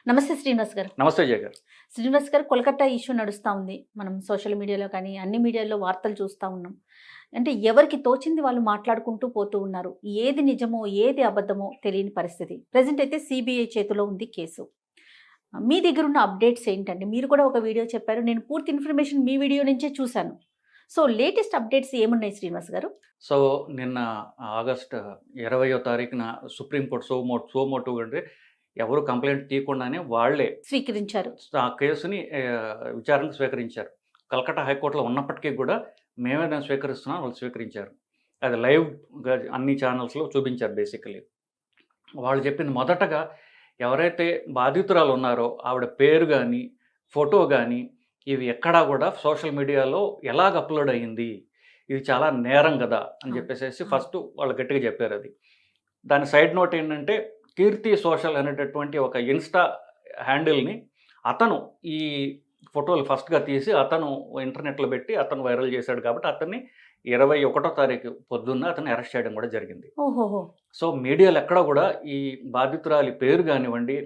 నమస్తే శ్రీనివాస్ గారు. నమస్తే జయ గారు. శ్రీనివాస్ గారు, కోల్కతా ఇష్యూ నడుస్తా ఉంది. మనం సోషల్ మీడియాలో కానీ, అన్ని మీడియాల్లో వార్తలు చూస్తా ఉన్నాం. అంటే ఎవరికి తోచింది వాళ్ళు మాట్లాడుకుంటూ పోతూ ఉన్నారు. ఏది నిజమో, ఏది అబద్ధమో తెలియని పరిస్థితి. ప్రెజెంట్ అయితే సిబిఐ చేతిలో ఉంది కేసు. మీ దగ్గర ఉన్న అప్డేట్స్ ఏంటండి? మీరు కూడా ఒక వీడియో చెప్పారు. నేను పూర్తి ఇన్ఫర్మేషన్ మీ వీడియో నుంచే చూశాను. సో లేటెస్ట్ అప్డేట్స్ ఏమున్నాయి శ్రీనివాస్ గారు? సో నిన్న ఆగస్టు 20వ తారీఖున సుప్రీంకోర్టు సోమోటో అంటే ఎవరు కంప్లైంట్ తీయకుండానే వాళ్ళే స్వీకరించారు ఆ కేసుని విచారణకు స్వీకరించారు. కలకత్తా హైకోర్టులో ఉన్నప్పటికీ కూడా మేమే దాన్ని స్వీకరిస్తున్నాం, వాళ్ళు స్వీకరించారు. అది లైవ్గా అన్ని ఛానల్స్లో చూపించారు. బేసికలీ వాళ్ళు చెప్పింది మొదటగా ఎవరైతే బాధితురాలు ఉన్నారో ఆవిడ పేరు కానీ ఫోటో కానీ ఇవి ఎక్కడా కూడా సోషల్ మీడియాలో ఎలాగ అప్లోడ్ అయ్యింది, ఇది చాలా నేరం కదా అని చెప్పేసి ఫస్ట్ వాళ్ళు గట్టిగా చెప్పారు. అది దాని సైడ్ నోట్ ఏంటంటే, కీర్తి సోషల్ అనేటటువంటి ఒక ఇన్స్టా హ్యాండిల్ని అతను ఈ ఫోటోలు ఫస్ట్గా తీసి అతను ఇంటర్నెట్లో పెట్టి అతను వైరల్ చేశాడు కాబట్టి అతన్ని 21వ తారీఖు పొద్దున్న అతన్ని అరెస్ట్ చేయడం కూడా జరిగింది. సో మీడియాలో ఎక్కడ కూడా ఈ బాధితురాలి పేరు కానివ్వండి,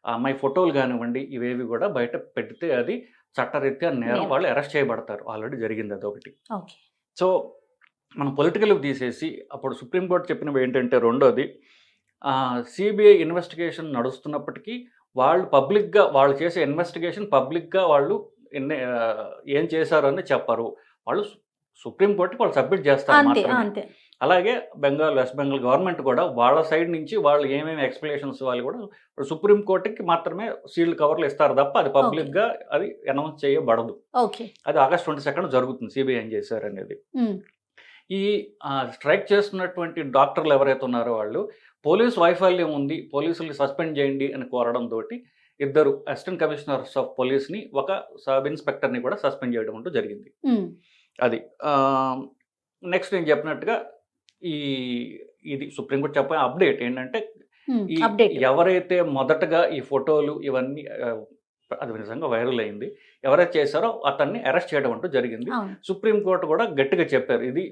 ఆ అమ్మాయి ఫోటోలు కానివ్వండి, ఇవేవి కూడా బయట పెడితే అది చట్టరీత్యా నేరం, వాళ్ళు అరెస్ట్ చేయబడతారు. ఆల్రెడీ జరిగింది అదొకటి. సో మనం పొలిటికల్ తీసేసి అప్పుడు సుప్రీంకోర్టు చెప్పినవి ఏంటంటే, రెండోది సిబిఐ ఇన్వెస్టిగేషన్ నడుస్తున్నప్పటికీ వాళ్ళు పబ్లిక్గా వాళ్ళు చేసే ఇన్వెస్టిగేషన్ పబ్లిక్గా వాళ్ళు ఏం చేశారని చెప్పరు. వాళ్ళు సుప్రీంకోర్టుకి వాళ్ళు సబ్మిట్ చేస్తారు మాత్రమే. అలాగే వెస్ట్ బెంగాల్ గవర్నమెంట్ కూడా వాళ్ళ సైడ్ నుంచి వాళ్ళు ఏమేమి ఎక్స్ప్లెనేషన్స్ వాళ్ళు కూడా సుప్రీంకోర్టుకి మాత్రమే సీల్డ్ కవర్లు ఇస్తారు తప్ప అది పబ్లిక్గా అది అనౌన్స్ చేయబడదు. అది ఆగస్ట్ 22 జరుగుతుంది సిబిఐ ఏం చేశారు అనేది. ఈ స్ట్రైక్ చేస్తున్నటువంటి డాక్టర్లు ఎవరైతే ఉన్నారో వాళ్ళు పోలీసు వైఫల్యం ఉంది, పోలీసుల్ని సస్పెండ్ చేయండి అని కోరడంతో 2 అసిస్టెంట్ కమిషనర్స్ ఆఫ్ పోలీస్ని, ఒక సబ్ ఇన్స్పెక్టర్ని కూడా సస్పెండ్ చేయడం అంటూ జరిగింది. అది నెక్స్ట్ నేను చెప్పినట్టుగా ఇది సుప్రీంకోర్టు చెప్పే అప్డేట్ ఏంటంటే, ఈ ఎవరైతే మొదటగా ఈ ఫోటోలు ఇవన్నీ అది నిజంగా వైరల్ అయింది, ఎవరైతే చేశారో అతన్ని అరెస్ట్ చేయడం అంటూ జరిగింది. సుప్రీంకోర్టు కూడా గట్టిగా చెప్పారు, ఇది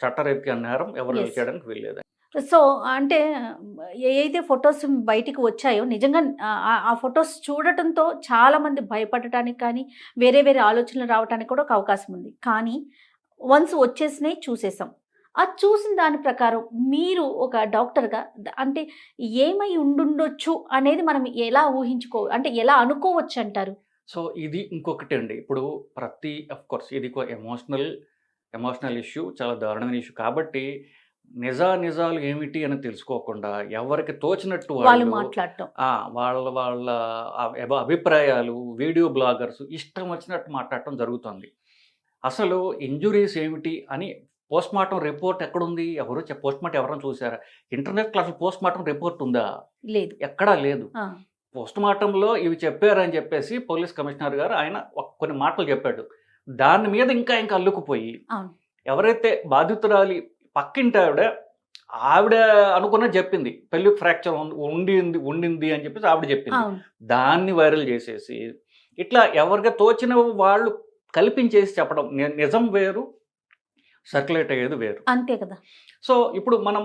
చట్టరీత్యా నేరం, ఎవరు చేయడానికి వీల్లేదు. సో అంటే ఏదైతే ఫొటోస్ బయటికి వచ్చాయో నిజంగా ఆ ఫొటోస్ చూడటంతో చాలామంది భయపడటానికి కానీ వేరే వేరే ఆలోచనలు రావడానికి కూడా ఒక అవకాశం ఉంది. కానీ వన్స్ వచ్చేసినాయి, చూసేసాం. అది చూసిన దాని ప్రకారం మీరు ఒక డాక్టర్గా అంటే ఏమై ఉండుండొచ్చు అనేది మనం ఎలా అంటే ఎలా అనుకోవచ్చు అంటారు? సో ఇది ఇంకొకటి అండి. ఇప్పుడు అఫ్కోర్స్ ఇది ఎమోషనల్ ఇష్యూ, చాలా దారుణమైన ఇష్యూ కాబట్టి నిజాలు ఏమిటి అని తెలుసుకోకుండా ఎవరికి తోచినట్టు వాళ్ళు మాట్లాడటం, వాళ్ళ అభిప్రాయాలు, వీడియో బ్లాగర్స్ ఇష్టం వచ్చినట్టు మాట్లాడటం జరుగుతుంది. అసలు ఇంజురీస్ ఏమిటి అని పోస్ట్మార్టం రిపోర్ట్ ఎక్కడుంది? పోస్ట్మార్టం ఎవరైనా చూసారా? ఇంటర్నెట్ క్లాస్ పోస్ట్మార్టం రిపోర్ట్ ఉందా? లేదు, ఎక్కడా లేదు. పోస్ట్మార్టంలో ఇవి చెప్పారని చెప్పేసి పోలీస్ కమిషనర్ గారు ఆయన కొన్ని మాటలు చెప్పాడు. దాని మీద ఇంకా అల్లుకుపోయి ఎవరైతే బాధితురాలి పక్కింటి ఆవిడ అనుకున్నది చెప్పింది, పెళ్లి ఫ్రాక్చర్ ఉండింది అని చెప్పేసి ఆవిడ చెప్పింది. దాన్ని వైరల్ చేసేసి ఇట్లా ఎవరికి తోచిన వాళ్ళు కల్పించేసి చెప్పడం, నిజం వేరు, సర్క్యులేట్ అయ్యేది వేరు. అంతే కదా. సో ఇప్పుడు మనం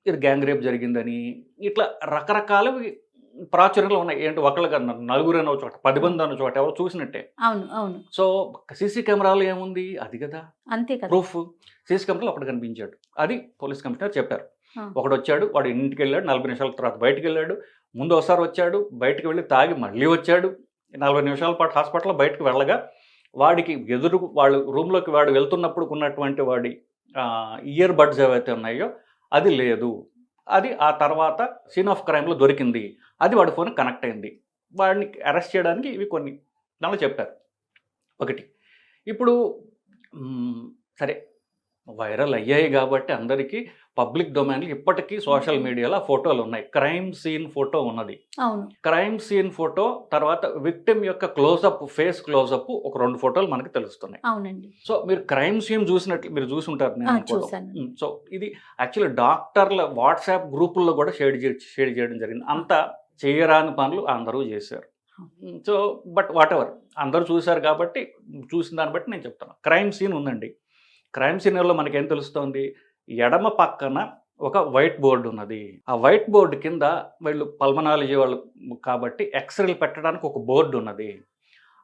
ఇది గ్యాంగ్ రేప్ జరిగిందని ఇట్లా రకరకాల ప్రాచుర్యంలో ఉన్నాయి. ఏంటి ఒకళ్ళ నలుగురు అన్న చోట, 10 మంది అన్న చోట ఎవరు చూసినట్టే. అవును. సో సీసీ కెమెరాలు ఏముంది? అది కదా అంతే కదా ప్రూఫ్. సీసీ కెమెరాలు అప్పుడు కనిపించాడు, అది పోలీస్ కమిషనర్ చెప్పారు. ఒకడు వచ్చాడు, వాడు ఇంటికి వెళ్ళాడు, 40 నిమిషాల తర్వాత బయటికి వెళ్ళాడు. ముందు ఒకసారి వచ్చాడు, బయటికి వెళ్ళి తాగి మళ్ళీ వచ్చాడు. 40 నిమిషాల పాటు హాస్పిటల్లో బయటకు వెళ్ళగా వాడికి వాళ్ళు రూమ్లోకి వాడు వెళ్తున్నప్పుడు ఉన్నటువంటి వాడి ఇయర్ బడ్స్ ఏవైతే ఉన్నాయో అది లేదు. అది ఆ తర్వాత సీన్ ఆఫ్ క్రైమ్లో దొరికింది, అది వాడి ఫోన్ కనెక్ట్ అయింది. వాడిని అరెస్ట్ చేయడానికి ఇవి కొన్ని దానిలో చెప్పారు. ఒకటి ఇప్పుడు సరే వైరల్ అయ్యాయి కాబట్టి అందరికీ పబ్లిక్ డొమైన్లో ఇప్పటికీ సోషల్ మీడియాలో ఫోటోలు ఉన్నాయి. క్రైమ్ సీన్ ఫోటో ఉన్నది. క్రైమ్ సీన్ ఫోటో తర్వాత విక్టిమ్ యొక్క క్లోజప్, ఫేస్ క్లోజప్ ఒక 2 ఫోటోలు మనకి తెలుస్తున్నాయి. సో మీరు క్రైమ్ సీన్ చూసినట్లు మీరు చూసుంటారు. సో ఇది యాక్చువల్లీ డాక్టర్ల వాట్సాప్ గ్రూపుల్లో కూడా షేర్ చేయడం జరిగింది. అంతా చేయరాని పనులు అందరూ చేశారు. సో బట్ వాట్ ఎవర్, అందరూ చూశారు కాబట్టి చూసిన దాన్ని బట్టి నేను చెప్తాను. క్రైమ్ సీన్ ఉందండి. క్రైమ్ సీన్లో మనకేం తెలుస్తోంది? ఎడమ పక్కన ఒక వైట్ బోర్డు ఉన్నది. ఆ వైట్ బోర్డు కింద వీళ్ళు పల్మనాలజీ వాళ్ళు కాబట్టి ఎక్స్రేలు పెట్టడానికి ఒక బోర్డు ఉన్నది.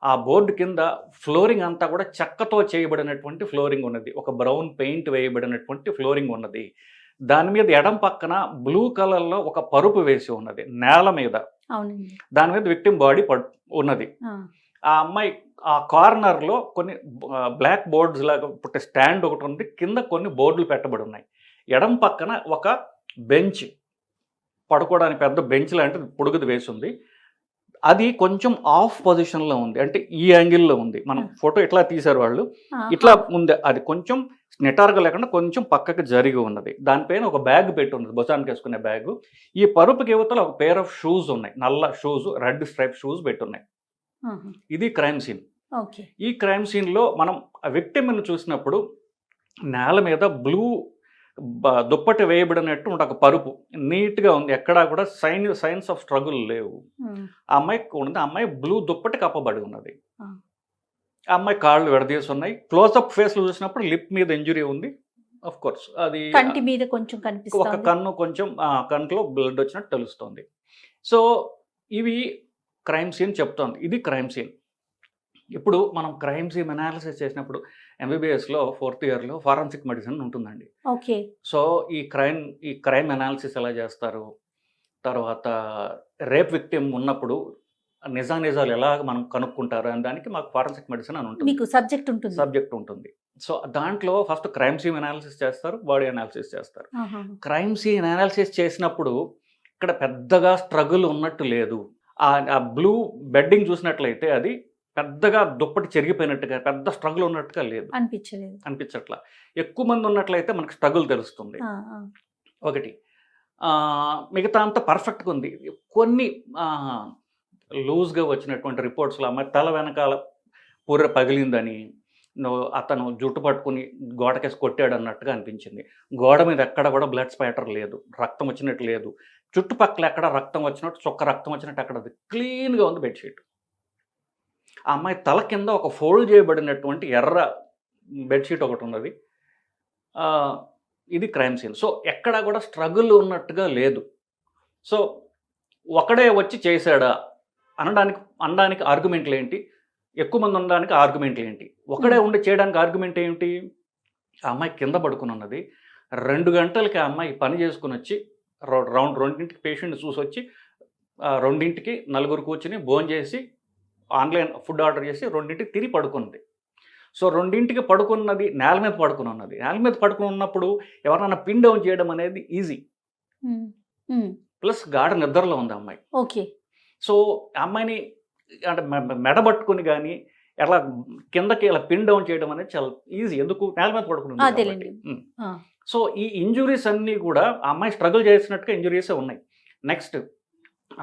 ఆ బోర్డు కింద ఫ్లోరింగ్ అంతా కూడా చెక్కతో చేయబడినటువంటి ఫ్లోరింగ్ ఉన్నది. ఒక బ్రౌన్ పెయింట్ వేయబడినటువంటి ఫ్లోరింగ్ ఉన్నది. దాని మీద ఎడం పక్కన బ్లూ కలర్‌లో ఒక పరుపు వేసి ఉన్నది నేల మీద. అవునండి. దాని మీద విక్టిమ్ బాడీ ఉన్నది. ఆ అమ్మాయి ఆ కార్నర్‌లో కొన్ని బ్లాక్ బోర్డ్స్ లాగా పుట్టే స్టాండ్ ఒకటి ఉంది. కింద కొన్ని బోర్డులు పెట్టబడి ఉన్నాయి. ఎడం పక్కన ఒక బెంచ్, పడుకోవడానికి పెద్ద బెంచ్ లాంటిది పొడుగుది వేసి ఉంది. అది కొంచెం ఆఫ్ పొజిషన్‌లో ఉంది. అంటే ఈ యాంగిల్‌లో ఉంది. మనం ఫోటో ఇట్లా తీశారు వాళ్ళు. ఇట్లా ఉంది. అది కొంచెం నిటారుగా లేకుండా కొంచెం పక్కకి జరిగి ఉన్నది. దానిపైన ఒక బ్యాగ్ పెట్టి ఉన్నది. భుజానికి వేసుకునే బ్యాగు. ఈ పరుపుకి యువతల ఒక పెయిర్ ఆఫ్ షూస్ ఉన్నాయి. నల్ల షూస్, రెడ్ స్ట్రైప్ షూస్ పెట్టున్నాయి. ఇది క్రైమ్ సీన్. ఈ క్రైమ్ సీన్‌లో మనం ఆ విక్టిమ్‌ని చూసినప్పుడు నేల మీద బ్లూ దుప్పటి వేయబడినట్టు ఒక పరుపు నీట్‌గా ఉంది. ఎక్కడా కూడా సైన్స్ ఆఫ్ స్ట్రగుల్ లేవు. ఆ అమ్మాయికి ఉంది. ఆ అమ్మాయి బ్లూ దుప్పటి కప్పబడి ఉన్నది. ఆ అమ్మాయి కాళ్ళు విడదీసి ఉన్నాయి. క్లోజ్అప్ ఫేస్‌లో చూసినప్పుడు లిప్ మీద ఇంజురీ ఉంది. ఆఫ్ కోర్స్ అది కంటి మీద కొంచెం ఒక కనిపిస్తుంది. కన్ను కొంచెం కంట్లో బ్లడ్ వచ్చినట్టు తెలుస్తోంది. సో ఇవి క్రైమ్ సీన్ చెప్తోంది. ఇది క్రైమ్ సీన్. ఇప్పుడు మనం క్రైమ్ సీన్ అనాలిసిస్ చేసినప్పుడు ఎంబీబీఎస్‌లో 4th ఇయర్‌లో ఫారెన్సిక్ మెడిసిన్ ఉంటుందండి. ఓకే. సో ఈ క్రైమ్ అనాలిసిస్ ఎలా చేస్తారు? తర్వాత రేప్ విక్టిమ్ ఉన్నప్పుడు నిజాలు ఎలా మనం కనుక్కుంటారు అనే దానికి మాకు ఫారెన్సిక్ మెడిసిన్ అని ఉంటుంది. మీకు సబ్జెక్ట్ ఉంటుంది. సబ్జెక్ట్ ఉంటుంది. సో దాంట్లో ఫస్ట్ క్రైమ్ సీన్ అనాలిసిస్ చేస్తారు, బాడీ అనాలిసిస్ చేస్తారు. క్రైమ్ సీన్ అనాలిసిస్ చేసినప్పుడు ఇక్కడ పెద్దగా స్ట్రగుల్ ఉన్నట్టు లేదు. ఆ బ్లూ బెడ్డింగ్ చూసినట్లయితే అది పెద్దగా దుప్పటి చెరిగిపోయినట్టుగా పెద్ద స్ట్రగుల్ ఉన్నట్టుగా లేదు, అనిపించట్లా. ఎక్కువ మంది ఉన్నట్లయితే మనకు స్ట్రగుల్ తెలుస్తుంది. ఒకటి మిగతా అంతా పర్ఫెక్ట్గా ఉంది. కొన్ని లూజ్గా వచ్చినటువంటి రిపోర్ట్స్లో అమ్మాయి తల వెనకాల పూర పగిలిందని, అతను జుట్టు పట్టుకుని గోడకేసి కొట్టాడు అన్నట్టుగా అనిపించింది. గోడ మీద ఎక్కడ కూడా బ్లడ్ స్పాటర్ లేదు, రక్తం వచ్చినట్టు లేదు. చుట్టుపక్కల ఎక్కడ రక్తం వచ్చినట్టు, చొక్క రక్తం వచ్చినట్టు అక్కడ క్లీన్గా ఉంది బెడ్షీట్. ఆ అమ్మాయి తల కింద ఒక ఫోల్డ్ చేయబడినటువంటి ఎర్ర బెడ్షీట్ ఒకటి ఉన్నది. ఇది క్రైమ్ సీన్. సో ఎక్కడా కూడా స్ట్రగుల్ ఉన్నట్టుగా లేదు. సో ఒకడే వచ్చి చేశాడా అనడానికి ఆర్గ్యుమెంట్లు ఏంటి? ఎక్కువ మంది ఉండడానికి ఆర్గ్యుమెంట్లు ఏంటి? ఒకడే ఉండి చేయడానికి ఆర్గ్యుమెంట్ ఏంటి? ఆ అమ్మాయి కింద పడుకుని ఉన్నది. 2 గంటలకి ఆ అమ్మాయి పని చేసుకుని వచ్చి రౌండ్ 2ంటికి పేషెంట్ చూసి వచ్చి 2ంటికి నలుగురు కూర్చుని భోంచేసి ఆన్లైన్ ఫుడ్ ఆర్డర్ చేసి 2ంటికి తిరిగి పడుకున్నది. సో 2ంటికి పడుకున్నది నేల మీద పడుకుని ఉన్నది. నేల మీద పడుకుని ఉన్నప్పుడు ఎవరైనా పిన్ డౌన్ చేయడం అనేది ఈజీ. ప్లస్ గాఢ నిద్రలో ఉంది అమ్మాయి. ఓకే. సో అమ్మాయిని అంటే మెడబట్టుకుని కానీ ఎలా కిందకి ఇలా పిన్ డౌన్ చేయడం అనేది చాలా ఈజీ. ఎందుకు? నేల మీద పడుకుని. సో ఈ ఇంజురీస్ అన్నీ కూడా ఆ అమ్మాయి స్ట్రగుల్ చేసినట్టుగా ఇంజురీసే ఉన్నాయి. నెక్స్ట్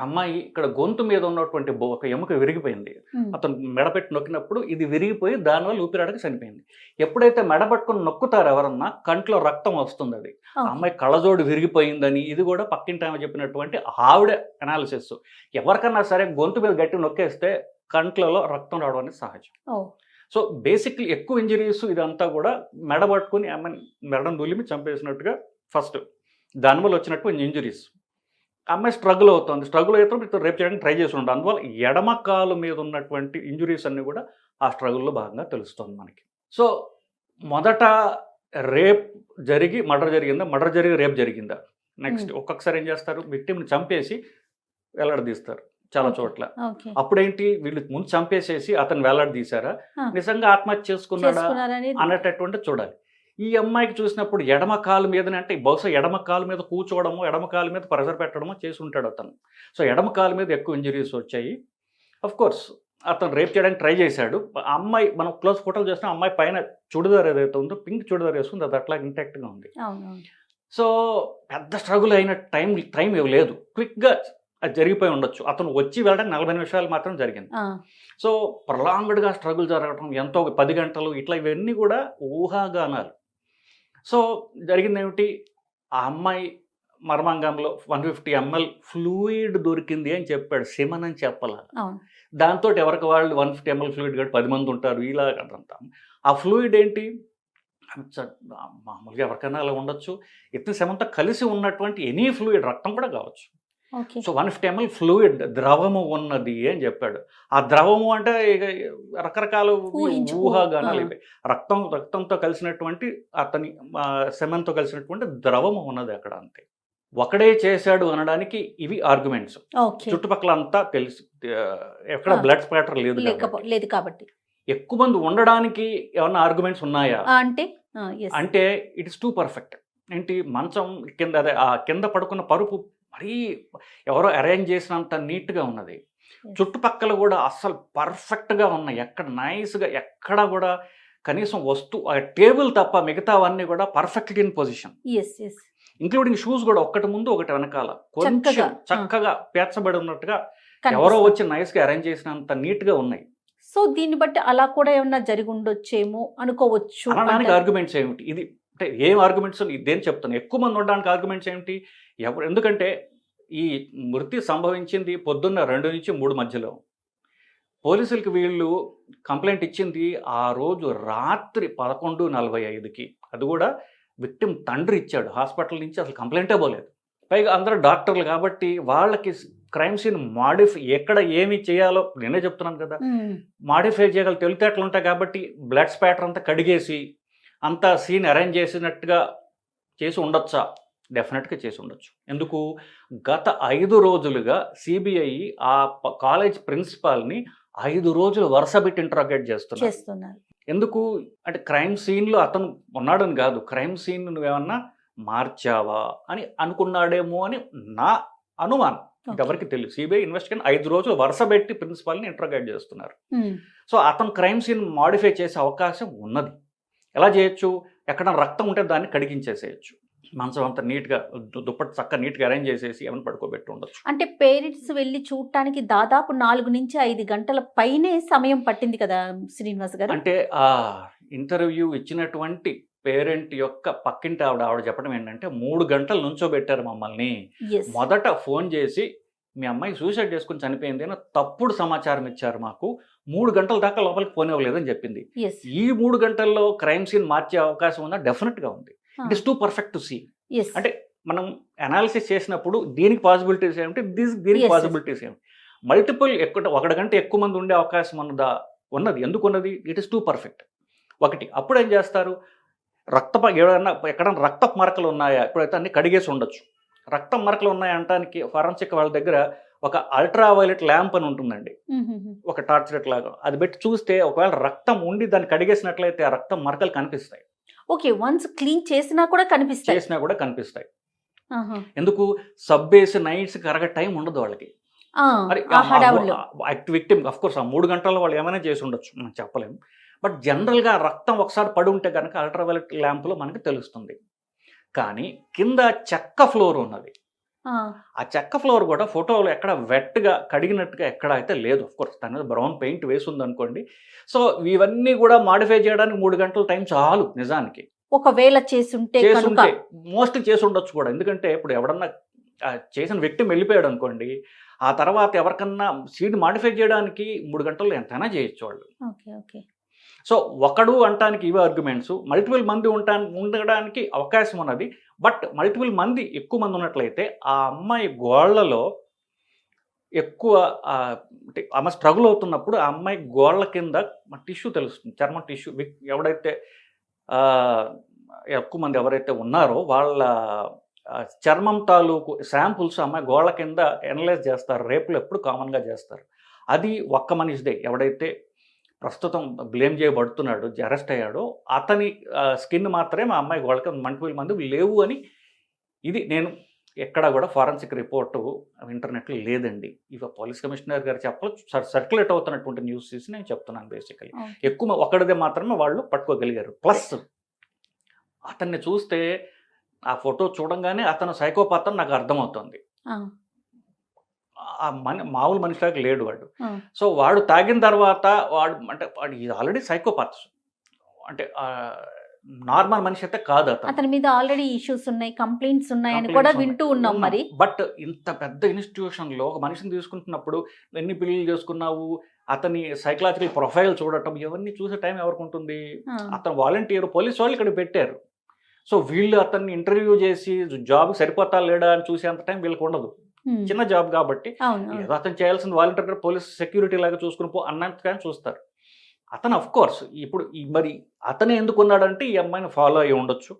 అమ్మాయి ఇక్కడ గొంతు మీద ఉన్నటువంటి ఒక ఎముక విరిగిపోయింది. అతను మెడపెట్టి నొక్కినప్పుడు ఇది విరిగిపోయి దానివల్ల ఊపిరాడక చనిపోయింది. ఎప్పుడైతే మెడపట్టుకుని నొక్కుతారో ఎవరన్నా కంట్లో రక్తం వస్తుంది. అది అమ్మాయి కళ్ళజోడు విరిగిపోయిందని ఇది కూడా పక్కింటి ఆమె చెప్పినటువంటి ఆవిడ అనాలిసిస్. ఎవరికన్నా సరే గొంతు మీద గట్టి నొక్కేస్తే కంట్లలో రక్తం రావడం అనేది సహజం. సో బేసిక్లీ ఎక్కువ ఇంజరీస్ ఇదంతా కూడా మెడబట్టుకుని ఆమె మెడను దులిమి చంపేసినట్టుగా ఫస్ట్ దానివల్ల వచ్చినట్టు ఇంజరీస్. అమ్మాయి స్ట్రగుల్ అవుతుంది. స్ట్రగుల్ అవుతున్నప్పుడు రేపు చేయడానికి ట్రై చేసి ఉంటాం. అందువల్ల ఎడమ కాలు మీద ఉన్నటువంటి ఇంజురీస్ అన్నీ కూడా ఆ స్ట్రగుల్లో భాగంగా తెలుస్తుంది మనకి. సో మొదట రేప్ జరిగి మర్డర్ జరిగిందా, మర్డర్ జరిగి రేప్ జరిగిందా? నెక్స్ట్ ఒక్కొక్కసారి ఏం చేస్తారు, విక్టిమ్ని చంపేసి వేలాడదీస్తారు చాలా చోట్ల. అప్పుడేంటి, వీళ్ళు ముందు చంపేసేసి అతను వేలాడదీశారా, నిజంగా ఆత్మహత్య చేసుకున్నాడా అనేటటువంటి చూడాలి. ఈ అమ్మాయికి చూసినప్పుడు ఎడమ కాలు మీదనే, అంటే బహుశా ఎడమ కాలు మీద కూర్చోవడమో ఎడమ కాలు మీద ప్రెషర్ పెట్టడమో చేసి ఉంటాడు అతను. సో ఎడమ కాలు మీద ఎక్కువ ఇంజరీస్ వచ్చాయి. అఫ్ కోర్స్ అతను రేప్ చేయడానికి ట్రై చేశాడు. అమ్మాయి మనం క్లోజ్ ఫోటోలు చేసిన అమ్మాయి పైన చుడిదార్ ఏదైతే ఉందో పింక్ చుడిదార్ వేసుకుంది, అది అట్లా ఇంటాక్ట్గా ఉంది. సో పెద్ద స్ట్రగుల్ అయిన టైం లేదు, క్విక్గా అది జరిగిపోయి ఉండొచ్చు. అతను వచ్చి వెళ్ళడానికి 40 నిమిషాలు మాత్రం జరిగింది. సో ప్రొలాంగ్డ్గా స్ట్రగుల్ జరగడం, ఎంతో 10 గంటలు ఇట్లా, ఇవన్నీ కూడా ఊహాగానాలు. సో జరిగింది ఏమిటి, ఆ అమ్మాయి మర్మాంగంలో 150 ml ఫ్లూయిడ్ దొరికింది అని చెప్పాడు, సిమన్ అని చెప్పాల. దాంతో ఎవరికి వాళ్ళు 150 ml ఫ్లూయిడ్ కాదు 10 మంది ఉంటారు ఇలా అదంతా. ఆ ఫ్లూయిడ్ ఏంటి, మామూలుగా ఎవరికైనా అలా ఉండొచ్చు. ఇతని శవంతో కలిసి ఉన్నటువంటి ఎనీ ఫ్లూయిడ్ రక్తం కూడా కావచ్చు. ఓకే. సో 150 ml ఫ్లూయిడ్ ద్రవము ఉన్నది అని చెప్పాడు. ఆ ద్రవము అంటే ఇక రకరకాల ఊహాగానాలు ఇవి. రక్తంతో కలిసినటువంటి అతని సెమెన్తో కలిసినటువంటి ద్రవము ఉన్నది అక్కడ, అంతే. ఒకడే చేశాడు అనడానికి ఇవి ఆర్గ్యుమెంట్స్. చుట్టుపక్కల అంతా తెలుసు, ఎక్కడ బ్లడ్ స్పాటర్ లేదు కాబట్టి. ఎక్కువ మంది ఉండడానికి ఏమన్నా ఆర్గ్యుమెంట్స్ ఉన్నాయా అంటే ఇట్ ఇస్ టూ పర్ఫెక్ట్. ఏంటి, మంచం కింద అదే ఆ కింద పడుకున్న పరుపు మరీ ఎవరో అరేంజ్ చేసినంత నీట్గా ఉన్నది. చుట్టుపక్కల కూడా అస్సలు పర్ఫెక్ట్గా ఉన్నాయి, ఎక్కడ నైస్గా ఎక్కడ కూడా కనీసం ఆ టేబుల్ తప్ప మిగతావన్నీ కూడా పర్ఫెక్ట్గా ఇన్ పొజిషన్, ఇంక్లూడింగ్ షూస్ కూడా ఒక్కటి ముందు ఒకటి వెనకాల కొంచెం చక్కగా పేర్చబడి ఉన్నట్టుగా ఎవరో వచ్చి నైస్గా అరేంజ్ చేసినంత నీట్గా ఉన్నాయి. సో దీన్ని బట్టి అలా కూడా ఏమన్నా జరిగి ఉండొచ్చేమో అనుకోవచ్చు అనడానికి ఆర్గ్యుమెంట్స్ ఏమిటి? ఇది అంటే ఏం ఆర్గ్యుమెంట్స్ ఇదేం చెప్తాను, ఎక్కువ మంది ఉండడానికి ఆర్గ్యుమెంట్స్ ఏమిటి? ఎందుకంటే ఈ మృతి సంభవించింది పొద్దున్న 2 నుంచి 3 మధ్యలో. పోలీసులకి వీళ్ళు కంప్లైంట్ ఇచ్చింది ఆ రోజు రాత్రి 11:45కి. అది కూడా విక్టిమ్ తండ్రి ఇచ్చాడు, హాస్పిటల్ నుంచి అసలు కంప్లైంటే పోలేదు. పైగా అందరూ డాక్టర్లు కాబట్టి వాళ్ళకి క్రైమ్ సీన్ ఎక్కడ ఏమి చేయాలో నేనే చెప్తున్నాను కదా, మాడిఫై చేయగల తెలివితేటలు ఉంటాయి కాబట్టి బ్లడ్ స్పాటర్ అంతా కడిగేసి అంతా సీన్ అరేంజ్ చేసినట్టుగా చేసి ఉండొచ్చా? డెఫినెట్గా చేసి ఉండొచ్చు. ఎందుకు, గత 5 రోజులుగా సిబిఐ ఆ కాలేజ్ ప్రిన్సిపాల్ని 5 రోజులు వరుసబెట్టి ఇంటరాగేట్ చేస్తున్నారు. ఎందుకు అంటే క్రైమ్ సీన్లో అతను ఉన్నాడని కాదు, క్రైమ్ సీన్ నువ్వేమన్నా మార్చావా అని అనుకున్నాడేమో అని నా అనుమానం. ఇంకెవరికి తెలియదు. సిబిఐ ఇన్వెస్టిగేషన్ 5 రోజులు వరుసబెట్టి ప్రిన్సిపాల్ని ఇంటరాగేట్ చేస్తున్నారు. సో అతను క్రైమ్ సీన్ మాడిఫై చేసే అవకాశం ఉన్నది. ఎలా చేయొచ్చు? ఎక్కడ రక్తం ఉంటే దాన్ని కడిగించేసేయచ్చు, మంచం అంతా నీట్గా దుప్పటి చక్క నీట్గా అరేంజ్ చేసేసి ఏమైనా పడుకోబెట్టి ఉండొచ్చు. అంటే పేరెంట్స్ వెళ్ళి చూడటానికి దాదాపు 4 నుంచి 5 గంటల పైనే సమయం పట్టింది కదా శ్రీనివాస్ గారు. అంటే ఆ ఇంటర్వ్యూ ఇచ్చినటువంటి పేరెంట్ యొక్క పక్కింటి ఆవిడ చెప్పడం ఏంటంటే 3 గంటలు నుంచోబెట్టారు మమ్మల్ని. మొదట ఫోన్ చేసి మీ అమ్మాయి సూసైడ్ చేసుకుని చనిపోయింది అని తప్పుడు సమాచారం ఇచ్చారు మాకు, 3 గంటల దాకా లోపలికి ఫోన్ ఇవ్వలేదని చెప్పింది. ఈ 3 గంటల్లో క్రైమ్ సీన్ మార్చే అవకాశం ఉందా? డెఫినెట్గా ఉంది. It is too perfect to see. అంటే మనం అనాలిసిస్ చేసినప్పుడు దీనికి పాసిబిలిటీస్ ఏమిటి, దీనికి పాసిబిలిటీస్ ఏమిటి, మల్టిపుల్ 1 గంట ఎక్కువ మంది ఉండే అవకాశం ఉన్నది. ఎందుకు ఉన్నది? It is too perfect. ఒకటి, అప్పుడు ఏం చేస్తారు, ఎక్కడైనా రక్తపు మరకలు ఉన్నాయా, ఇప్పుడైతే అన్ని కడిగేసి ఉండొచ్చు. రక్తం మరకలు ఉన్నాయా అంటానికి ఫారెన్సిక్ వాళ్ళ దగ్గర ఒక అల్ట్రావైలెట్ ల్యాంప్ అని ఉంటుందండి, ఒక టార్చ్ లైట్ లాగా. అది పెట్టి చూస్తే ఒకవేళ రక్తం ఉండి దాన్ని కడిగేసినట్లయితే ఆ రక్తం మరకలు కనిపిస్తాయి. ఓకే, వన్స్ క్లీన్ చేసినా కూడా కనిపిస్తాయి. ఎందుకు? సబ్ వేసి నైట్స్ కరగ టైం ఉండదు వాళ్ళకి. విక్టిమ్ అఫ్ కోర్స్ ఆ 3 గంటల్లో వాళ్ళు ఏమైనా చేసి ఉండొచ్చు, మనం చెప్పలేము. బట్ జనరల్గా రక్తం ఒకసారి పడి ఉంటే కనుక అల్ట్రావైలెట్ ల్యాంప్లో మనకి తెలుస్తుంది. కానీ కింద చెక్క ఫ్లోర్ ఉన్నది, ఆ చెక్క ఫ్లోర్ కూడా ఫోటోలో ఎక్కడ వెట్గా కడిగినట్టుగా ఎక్కడ అయితే లేదు. అఫ్ కోర్స్ దాని మీద బ్రౌన్ పెయింట్ వేసి ఉంది అనుకోండి. సో ఇవన్నీ కూడా మాడిఫై చేయడానికి 3 గంటల టైం చాలు నిజానికి. ఒకవేళ చేసుంటే మోస్ట్లీ చేసి ఉండొచ్చు కూడా. ఎందుకంటే ఇప్పుడు ఎవడన్నా చేసిన వ్యక్తి వెళ్ళిపోయాడు అనుకోండి, ఆ తర్వాత ఎవరికన్నా సీడ్ మాడిఫై చేయడానికి 3 గంటల్లో ఎంతైనా చేయొచ్చు వాళ్ళు. సో ఒకడు అంటానికి ఇవి ఆర్గ్యుమెంట్స్, మల్టిపుల్ మంది ఉండడానికి అవకాశం ఉన్నది. బట్ మల్టిపుల్ మంది ఎక్కువ మంది ఉన్నట్లయితే ఆ అమ్మాయి గోళ్లలో ఎక్కువ అంటే ఆమె స్ట్రగుల్ అవుతున్నప్పుడు ఆ అమ్మాయి గోళ్ల కింద టిష్యూ తెలుస్తుంది, చర్మం టిష్యూ. ఎవడైతే ఎక్కువ మంది ఎవరైతే ఉన్నారో వాళ్ళ చర్మం తాలూకు శాంపుల్స్ అమ్మాయి గోళ్ల కింద ఎనలైజ్ చేస్తారు, రేపులు ఎప్పుడు కామన్గా చేస్తారు. అది ఒక్క మనిషిదే, ఎవడైతే ప్రస్తుతం బ్లేమ్ చేయబడుతున్నాడు, అరెస్ట్ అయ్యాడో అతని స్కిన్ మాత్రమే మా అమ్మాయి గోళ్ళకి మల్టిపుల్ మంది లేవు అని. ఇది నేను ఎక్కడా కూడా ఫారెన్సిక్ రిపోర్టు ఇంటర్నెట్లో లేదండి. ఇక పోలీస్ కమిషనర్ గారు చెప్పచ్చు, సర్క్యులేట్ అవుతున్నటువంటి న్యూస్ చూసి నేను చెప్తున్నాను. బేసికలీ ఎక్కువ ఒక్కడిదే మాత్రమే వాళ్ళు పట్టుకోగలిగారు. ప్లస్ అతన్ని చూస్తే ఆ ఫోటో చూడంగానే అతను సైకోపాత్ అని నాకు అర్థమవుతుంది. మామూలు మనిషిలాగా లేడు వాడు. సో వాడు తాగిన తర్వాత వాడు ఆల్రెడీ సైకోపాత్స్. అంటే నార్మల్ మనిషి అయితే కాదు అతను. అతని మీద ఆల్రెడీ ఇష్యూస్ ఉన్నాయి, కంప్లైంట్స్ ఉన్నాయని కూడా వింటూ ఉన్నాం మరి. బట్ ఇంత పెద్ద ఇన్స్టిట్యూషన్ లో ఒక మనిషిని తీసుకుంటున్నప్పుడు ఎన్ని పెళ్లి చేసుకున్నావు, అతని సైకలాజికల్ ప్రొఫైల్ చూడటం, ఇవన్నీ చూసే టైం ఎవరికి ఉంటుంది? అతను వాలంటీర్, పోలీస్ వాళ్ళు ఇక్కడ పెట్టారు. సో వీళ్ళు అతన్ని ఇంటర్వ్యూ చేసి జాబ్ సరిపోతా లేడా అని చూసేంత టైం వీళ్ళకి ఉండదు. చిన్న జాబ్ కాబట్టి ఏదో అతను చేయాల్సిన వాలంటీర్ పోలీస్ సెక్యూరిటీ లాగా చూసుకుని పో అన్నట్టుగా చూస్తారు. అతను అఫ్ కోర్స్ ఇప్పుడు మరి అతను ఎందుకున్నాడంటే ఈ అమ్మాయిని ఫాలో అయ్యి ఉండొచ్చు,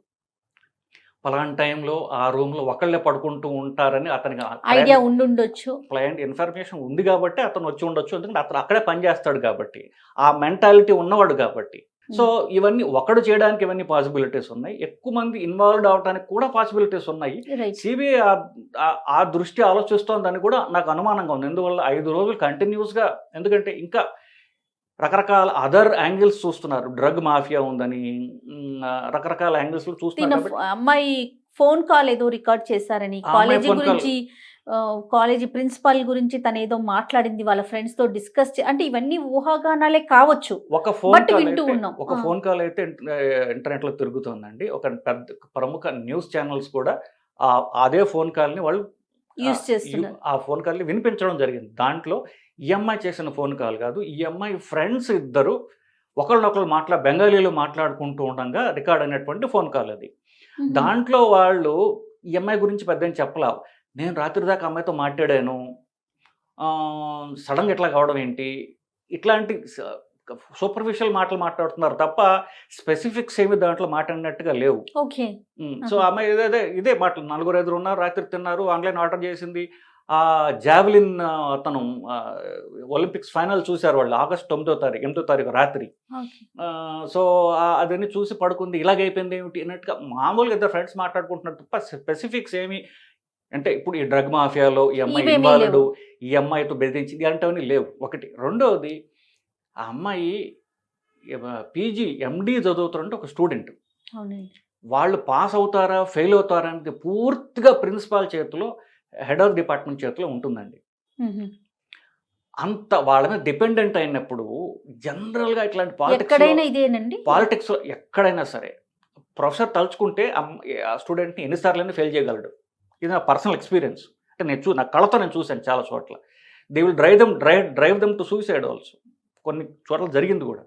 పలానా టైంలో ఆ రూమ్లో ఒకళ్ళే పడుకుంటూ ఉంటారని అతనికి ఐడియా ఉండుండొచ్చు, క్లయింట్ ఇన్ఫర్మేషన్ ఉంది కాబట్టి అతను వచ్చి ఉండొచ్చు. ఎందుకంటే అతను అక్కడే పనిచేస్తాడు కాబట్టి, ఆ మెంటాలిటీ ఉన్నవాడు కాబట్టి. సో ఇవన్నీ ఒకడు చేయడానికి ఇవన్నీ పాసిబిలిటీస్ ఉన్నాయి, ఎక్కువ మంది ఇన్వాల్వ్ అవడానికి కూడా పాసిబిలిటీస్ ఉన్నాయి. సిబిఐ ఆ దృష్టి ఆలోచిస్తోందని కూడా నాకు అనుమానంగా ఉంది. ఎందువల్ల 5 రోజులు కంటిన్యూస్గా, ఎందుకంటే ఇంకా రకరకాల అదర్ యాంగిల్స్ చూస్తున్నారు, డ్రగ్ మాఫియా ఉందని రకరకాల యాంగిల్స్ చూస్తున్నారు. అమ్మాయి ఫోన్ కాల్ ఏదో రికార్డ్ చేశారని, కాలేజీ గురించి, కాలేజీ ప్రిన్సిపాల్ గురించి తను ఏదో మాట్లాడింది వాళ్ళ ఫ్రెండ్స్ తో డిస్కస్, అంటే ఇవన్నీ ఊహాగానాలే కావచ్చు. ఒక ఫోన్ కాల్ అయితే ఇంటర్నెట్ లో తిరుగుతుందండి. ఒక పెద్ద ప్రముఖ న్యూస్ ఛానల్స్ కూడా అదే ఫోన్ కాల్ ని వాళ్ళు యూజ్ చేస్తున్నారు. ఆ ఫోన్ కాల్ ని వినిపించడం జరిగింది. దాంట్లో ఈఎంఐ చేసిన ఫోన్ కాల్ కాదు, ఈఎంఐ ఫ్రెండ్స్ ఇద్దరు ఒకళ్ళనొకళ్ళు బెంగాలీలో మాట్లాడుకుంటూ ఉండగా రికార్డ్ అయినటువంటి ఫోన్ కాల్ అది. దాంట్లో వాళ్ళు ఈఎంఐ గురించి పెద్ద చెప్పలా, నేను రాత్రి దాకా అమ్మాయితో మాట్లాడాను, సడన్గా ఇట్లా కావడం ఏంటి, ఇట్లాంటి సూపర్ఫిషియల్ మాటలు మాట్లాడుతున్నారు తప్ప స్పెసిఫిక్స్ ఏమి దాంట్లో మాట్లాడినట్టుగా లేవు. సో అమ్మాయి ఇదే మాటలు, 4 ఉన్నారు, రాత్రి తిన్నారు, ఆన్లైన్ ఆర్డర్ చేసింది, జావెలిన్ అతను ఒలింపిక్స్ ఫైనల్ చూశారు వాళ్ళు ఆగస్టు 8వ తారీఖు రాత్రి. సో అదన్నీ చూసి పడుకుంది, ఇలాగైపోయింది ఏమిటి అన్నట్టుగా మామూలుగా ఇద్దరు ఫ్రెండ్స్ మాట్లాడుకుంటున్నారు తప్ప స్పెసిఫిక్స్ ఏమి, అంటే ఇప్పుడు ఈ డ్రగ్ మాఫియాలో ఈ అమ్మాయి ఇన్వాల్వ్డ్, ఈ అమ్మాయితో బెదిరించింది అంటవన్నీ లేవు. ఒకటి. రెండవది, ఆ అమ్మాయి పీజీ ఎండి చదువుతారంటే ఒక స్టూడెంట్, వాళ్ళు పాస్ అవుతారా ఫెయిల్ అవుతారా అనేది పూర్తిగా ప్రిన్సిపాల్ చేతిలో, హెడ్ ఆఫ్ డిపార్ట్మెంట్ చేతిలో ఉంటుందండి. అంత వాళ్ళ మీద డిపెండెంట్ అయినప్పుడు జనరల్గా ఇట్లాంటి పాలిటిక్స్ ఎక్కడైనా సరే ప్రొఫెసర్ తలుచుకుంటే ఆ స్టూడెంట్ని ఎన్నిసార్లు ఫెయిల్ చేయగలడు. ఇది నా పర్సనల్ ఎక్స్పీరియన్స్. అంటే నా కళ్ళతో నేను చూశాను చాలా చోట్ల. They will drive them to suicide also. కొన్ని చోట్ల జరిగింది కూడా.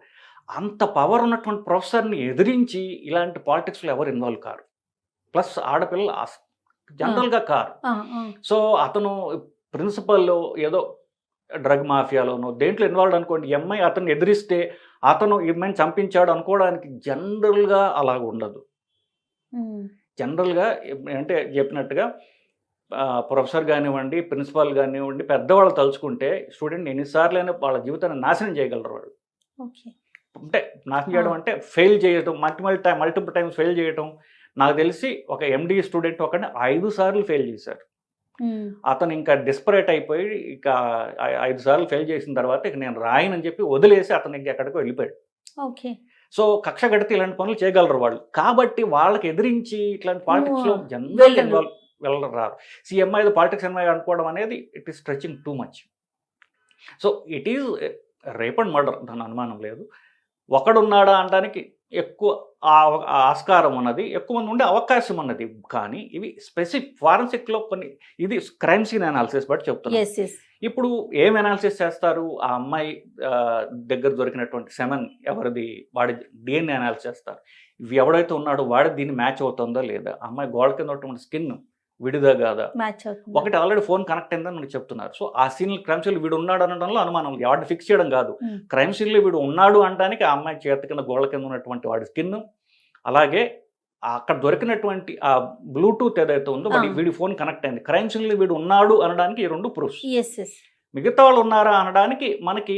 అంత పవర్ ఉన్నటువంటి ప్రొఫెసర్ని ఎదిరించి ఇలాంటి పాలిటిక్స్లో ఎవరు ఇన్వాల్వ్ కారు. ప్లస్ ఆడపిల్ల జనరల్గా కారు. సో అతను ప్రిన్సిపల్లో ఏదో డ్రగ్ మాఫియాలోనో దేంట్లో ఇన్వాల్వ్ అనుకోండి, ఎంఐ అతను ఎదిరిస్తే అతను ఎంఐని చంపించాడు అనుకోవడానికి జనరల్గా అలాగ ఉండదు. జనరల్గా అంటే చెప్పినట్టుగా ప్రొఫెసర్ కానివ్వండి, ప్రిన్సిపాల్ కానివ్వండి, పెద్దవాళ్ళు తలుచుకుంటే స్టూడెంట్ ఎన్నిసార్లైనా వాళ్ళ జీవితాన్ని నాశనం చేయగలరు వాళ్ళు. అంటే నాశనం చేయడం అంటే ఫెయిల్ చేయటం, మల్టిపుల్ టైమ్స్ ఫెయిల్ చేయటం. నాకు తెలిసి ఒక ఎండి స్టూడెంట్ ఒకటి 5 సార్లు ఫెయిల్ చేశారు. అతను ఇంకా డిస్పరేట్ అయిపోయి ఇక 5 సార్లు ఫెయిల్ చేసిన తర్వాత ఇక నేను రాయనని చెప్పి వదిలేసి అతను ఇంక ఎక్కడికో వెళ్ళిపోయాడు. సో కక్ష కడితే ఇలాంటి పనులు చేయగలరు వాళ్ళు. కాబట్టి వాళ్ళకి ఎదిరించి ఇట్లాంటి పాలిటిక్స్లో జనరల్ ఇన్వాల్వ్ వెళ్ళరారు. సిఎంఐ పాలిటిక్స్ ఎంఐ అనుకోవడం అనేది it is stretching too much. So it is rape and murder, దాని అనుమానం లేదు. ఒకడున్నాడా అనడానికి ఎక్కువ ఆస్కారం ఉన్నది, ఎక్కువ మంది ఉండే అవకాశం ఉన్నది. కానీ ఇవి స్పెసిఫిక్ ఫారెన్సిక్లో కొన్ని, ఇది క్రైమ్ సీన్ అనాలిసిస్ బట్టి చెప్తున్నారు. ఇప్పుడు ఏం అనాలిసిస్ చేస్తారు? ఆ అమ్మాయి దగ్గర దొరికినటువంటి సెమెన్ ఎవరిది, వాడి డిఎన్ఏ అనాలిసిస్ చేస్తారు. ఇవి ఎవడైతే ఉన్నాడో వాడి దీన్ని మ్యాచ్ అవుతుందా లేదా, అమ్మాయి గోడ కింద ఉన్నటువంటి స్కిన్ విడిదా కాదా, ఒకటి ఆల్రెడీ ఫోన్ కనెక్ట్ అయిందని మనకు చెప్తున్నారు. సో ఆ సీన్ క్రైమ్ సీన్లో వీడు ఉన్నాడు అనడంలో అనుమానం, వాడిని ఫిక్స్ చేయడం కాదు. క్రైమ్ సీన్లో వీడు ఉన్నాడు అనడానికి ఆ అమ్మాయి చేతి కింద గోడ కింద ఉన్నటువంటి వాడి స్కిన్, అలాగే అక్కడ దొరికినటువంటి ఆ బ్లూటూత్ ఏదైతే ఉందో వీడి ఫోన్ కనెక్ట్ అయింది. క్రైమ్ సీన్లో వీడు ఉన్నాడు అనడానికి ఈ 2 ప్రూఫ్స్. మిగతా వాళ్ళు ఉన్నారా అనడానికి మనకి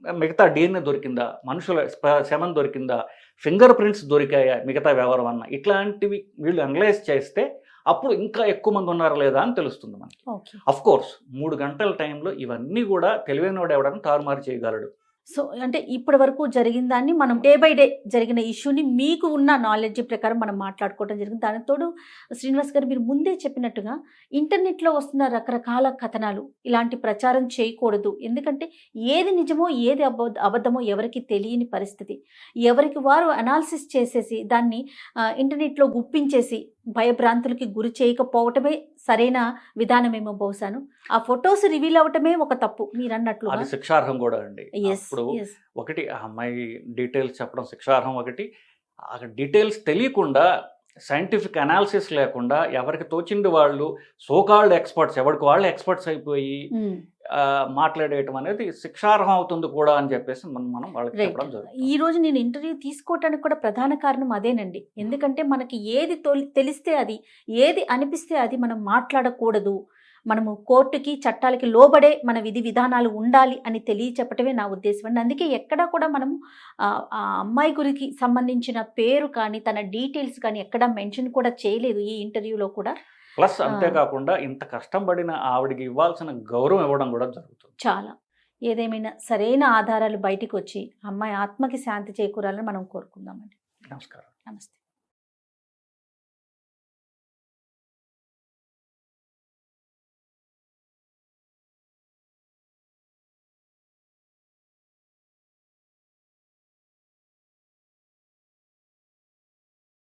మిగతా డిఎన్ఏ దొరికిందా, మనుషుల సెమన్ దొరికిందా, ఫింగర్ ప్రింట్స్ దొరికాయా, మిగతా వ్యవహారం అన్న ఇట్లాంటివి వీళ్ళు అనలైజ్ చేస్తే అప్పుడు ఇంకా ఎక్కువ మంది ఉన్నారా లేదా అని తెలుస్తుంది మనకి. అఫ్ కోర్స్ 3 గంటల టైంలో ఇవన్నీ కూడా తెలివైన వాడు ఎవడని తారుమారు చేయగలడు. సో అంటే ఇప్పటి వరకు జరిగిన దాన్ని మనం డే బై డే జరిగిన ఇష్యూని మీకు ఉన్న నాలెడ్జ్ ప్రకారం మనం మాట్లాడుకోవడం జరిగింది. దానికి తోడు శ్రీనివాస్ గారు మీరు ముందే చెప్పినట్టుగా ఇంటర్నెట్‌లో వస్తున్న రకరకాల కథనాలు ఇలాంటి ప్రచారం చేయకూడదు. ఎందుకంటే ఏది నిజమో, ఏది అబద్ధమో ఎవరికీ తెలియని పరిస్థితి. ఎవరికి వారు అనాలిసిస్ చేసేసి దాన్ని ఇంటర్నెట్‌లో గుప్పించేసి భయభ్రాంతులకి గురి చేయకపోవటమే సరైన విధానమేమో బహుశాను. ఆ ఫోటోస్ రివీల్ అవ్వటమే ఒక తప్పు మీరన్నట్లుగా. అది శిక్షార్హం కూడా అండి. యెస్. అప్పుడు యెస్. ఒకటి ఆ అమ్మాయి డీటెయిల్స్ చెప్పడం శిక్షార్హం ఒకటి. ఆ డీటెయిల్స్ తెలియకుండా సైంటిఫిక్ అనాలిసిస్ లేకుండా ఎవరికి తోచింది వాళ్ళు సో కాల్డ్ ఎక్స్పర్ట్స్ ఎవరికి వాళ్ళు ఎక్స్పర్ట్స్ అయిపోయి హ్మ్. మాట్లాడేయటం అనేది శిక్షార్హం అవుతుంది కూడా అని చెప్పేసి మనం వాళ్ళకి రైట్. చెప్పడం జరుగుతుంది. ఈ రోజు నేను ఇంటర్వ్యూ తీసుకోవటానికి కూడా ప్రధాన కారణం అదేనండి. ఎందుకంటే మనకి ఏది తెలిస్తే అది, ఏది అనిపిస్తే అది మనం మాట్లాడకూడదు. మనము కోర్టుకి, చట్టాలకి లోబడే మన విధి విధానాలు ఉండాలి అని తెలియచెప్పటమే నా ఉద్దేశం అండి. అందుకే ఎక్కడా కూడా మనము ఆ అమ్మాయి గురికి సంబంధించిన పేరు కానీ, తన డీటెయిల్స్ కానీ ఎక్కడా మెన్షన్ కూడా చేయలేదు ఈ ఇంటర్వ్యూలో కూడా. ప్లస్ అంతేకాకుండా ఇంత కష్టం పడిన ఆవిడకి ఇవ్వాల్సిన గౌరవం ఇవ్వడం కూడా జరుగుతుంది. చాలా. ఏదేమైనా సరైన ఆధారాలు బయటికి వచ్చి అమ్మాయి ఆత్మకి శాంతి చేకూరాలని మనం కోరుకుందామండి. నమస్కారం. నమస్తే.